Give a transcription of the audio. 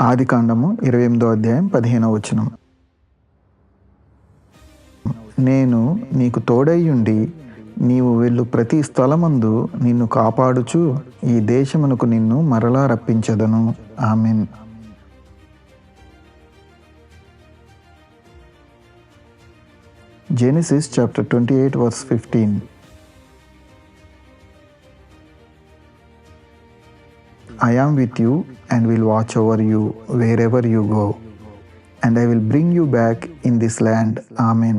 ఆదికాండము 28వ అధ్యాయం 15వ వచనం. నేను నీకు తోడైయుండి నీవు వెళ్ళు ప్రతి స్థలమందు నిన్ను కాపాడుచు ఈ దేశమునకు నిన్ను మరలా రప్పించెదను. ఆమేన్. Genesis chapter 28 verse 15. I am with you and will watch over you wherever you go, and I will bring you back in this land. Amen.